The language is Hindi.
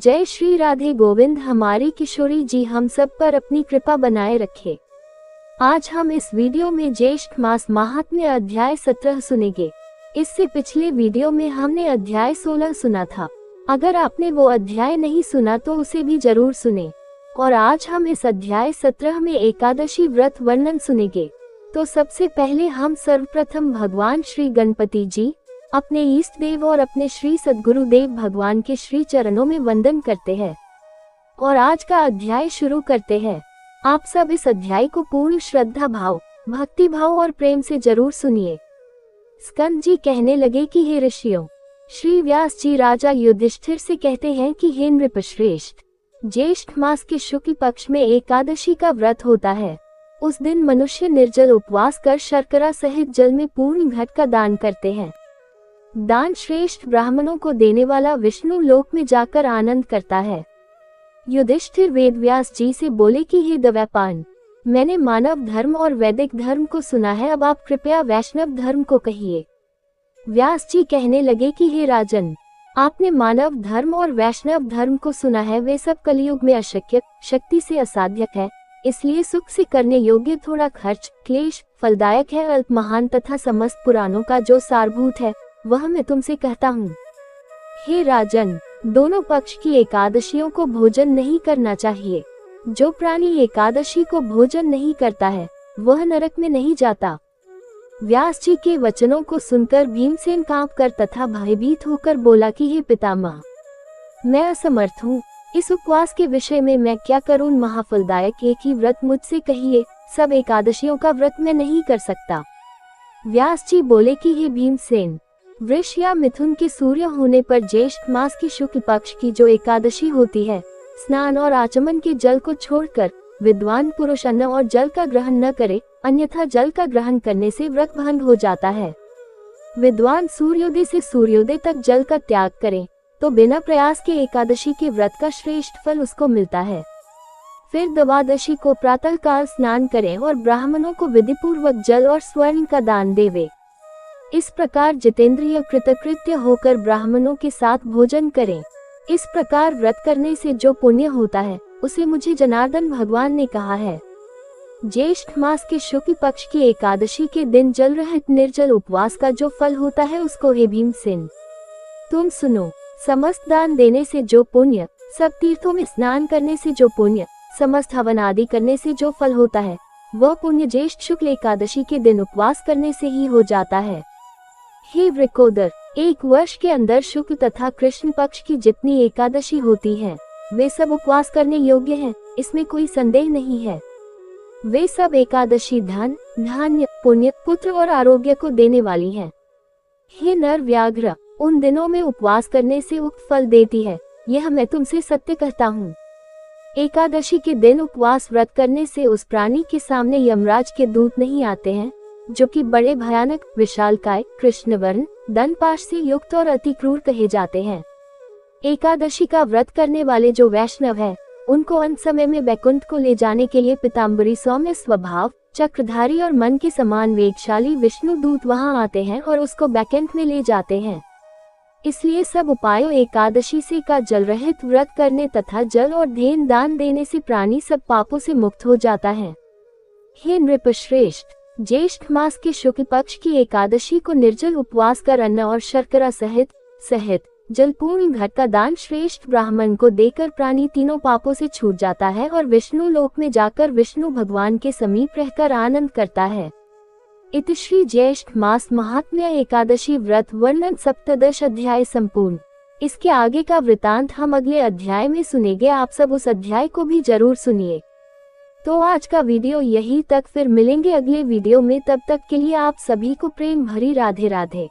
जय श्री राधे गोविंद। हमारी किशोरी जी हम सब पर अपनी कृपा बनाए रखे। आज हम इस वीडियो में ज्येष्ठ मास महात्म्य अध्याय 17 सुनेंगे। इससे पिछले वीडियो में हमने अध्याय 16 सुना था। अगर आपने वो अध्याय नहीं सुना तो उसे भी जरूर सुने। और आज हम इस अध्याय 17 में एकादशी व्रत वर्णन सुनेंगे। तो सबसे पहले हम सर्वप्रथम भगवान श्री गणपति जी, अपने इष्ट देव और अपने श्री सद्गुरुदेव भगवान के श्री चरणों में वंदन करते हैं और आज का अध्याय शुरू करते हैं। आप सब इस अध्याय को पूर्ण श्रद्धा भाव, भक्ति भाव और प्रेम से जरूर सुनिए। स्कंद जी कहने लगे कि हे ऋषियों, श्री व्यास जी राजा युधिष्ठिर से कहते हैं कि हे नृपश्रेष्ठ, ज्येष्ठ मास के शुक्ल पक्ष में एकादशी का व्रत होता है। उस दिन मनुष्य निर्जल उपवास कर शर्करा सहित जल में पूर्ण घट का दान करते हैं। दान श्रेष्ठ ब्राह्मणों को देने वाला विष्णु लोक में जाकर आनंद करता है। युधिष्ठिर वेदव्यास जी से बोले कि हे दवैपायन, मैंने मानव धर्म और वैदिक धर्म को सुना है, अब आप कृपया वैष्णव धर्म को कहिए। व्यास जी कहने लगे कि हे राजन, आपने मानव धर्म और वैष्णव धर्म को सुना है, वे सब कलयुग में अशक्य, शक्ति से असाध्य है, इसलिए सुख से करने योग्य, थोड़ा खर्च, क्लेश, फलदायक है, अल्प महान तथा समस्त पुराणों का जो सारभूत है वह मैं तुमसे कहता हूँ। हे राजन, दोनों पक्ष की एकादशियों को भोजन नहीं करना चाहिए। जो प्राणी एकादशी को भोजन नहीं करता है वह नरक में नहीं जाता। व्यास जी के वचनों को सुनकर भीमसेन कांपकर तथा भयभीत होकर बोला कि हे पितामह, मैं असमर्थ हूँ, इस उपवास के विषय में मैं क्या करूँ। महाफलदायक एक ही व्रत मुझसे कहिए, सब एकादशियों का व्रत मैं नहीं कर सकता। व्यास जी बोले कि हे भीमसेन, वृष या मिथुन के सूर्य होने पर ज्येष्ठ मास की शुक्ल पक्ष की जो एकादशी होती है, स्नान और आचमन के जल को छोड़कर विद्वान पुरुष अन्न और जल का ग्रहण न करे, अन्यथा जल का ग्रहण करने से व्रत भंग हो जाता है। विद्वान सूर्योदय से सूर्योदय तक जल का त्याग करे तो बिना प्रयास के एकादशी के व्रत का श्रेष्ठ फल उसको मिलता है। फिर द्वादशी को प्रातः काल स्नान करें और ब्राह्मणों को विधिपूर्वक जल और स्वर्ण का दान देवे। इस प्रकार जितेंद्रिय कृतकृत्य होकर ब्राह्मणों के साथ भोजन करें। इस प्रकार व्रत करने से जो पुण्य होता है उसे मुझे जनार्दन भगवान ने कहा है। ज्येष्ठ मास के शुक्ल पक्ष की एकादशी के दिन जल रहित निर्जल उपवास का जो फल होता है उसको हे भीमसेन तुम सुनो। समस्त दान देने से जो पुण्य, सब तीर्थों में स्नान करने से जो पुण्य, समस्त हवन आदि करने से जो फल होता है, वह पुण्य ज्येष्ठ शुक्ल एकादशी के दिन उपवास करने से ही हो जाता है। हे वृकोदर, एक वर्ष के अंदर शुक्ल तथा कृष्ण पक्ष की जितनी एकादशी होती है वे सब उपवास करने योग्य हैं, इसमें कोई संदेह नहीं है। वे सब एकादशी धन, धान्य, पुण्य, पुत्र और आरोग्य को देने वाली हैं। हे नर व्याघ्र, उन दिनों में उपवास करने से उक्त फल देती है, यह मैं तुमसे सत्य कहता हूँ। एकादशी के दिन उपवास व्रत करने से उस प्राणी के सामने यमराज के दूत नहीं आते हैं, जो कि बड़े भयानक, विशालकाय, कृष्णवर्ण, दंडपाश से युक्त और अति क्रूर कहे जाते हैं। एकादशी का व्रत करने वाले जो वैष्णव हैं, उनको अंत समय में बैकुंठ को ले जाने के लिए पीताम्बरी सौम्य स्वभाव, चक्रधारी और मन के समान वेगशाली विष्णु दूत वहां आते हैं और उसको बैकुंठ में ले जाते हैं। इसलिए सब उपायों एकादशी से का जल रहित व्रत करने तथा जल और धेन दान देने से प्राणी सब पापों से मुक्त हो जाता है। हे नृपश्रेष्ठ, ज्येष्ठ मास के शुक्ल पक्ष की एकादशी को निर्जल उपवास कर अन्न और शर्करा सहित जलपूर्ण घट का दान श्रेष्ठ ब्राह्मण को देकर प्राणी तीनों पापों से छूट जाता है और विष्णु लोक में जाकर विष्णु भगवान के समीप रहकर आनंद करता है। इति श्री ज्येष्ठ मास महात्म्य एकादशी व्रत वर्णन 17 अध्याय संपूर्ण। इसके आगे का वृतांत हम अगले अध्याय में सुनेंगे। आप सब उस अध्याय को भी जरूर सुनिए। तो आज का वीडियो यही तक, फिर मिलेंगे अगले वीडियो में। तब तक के लिए आप सभी को प्रेम भरी राधे राधे।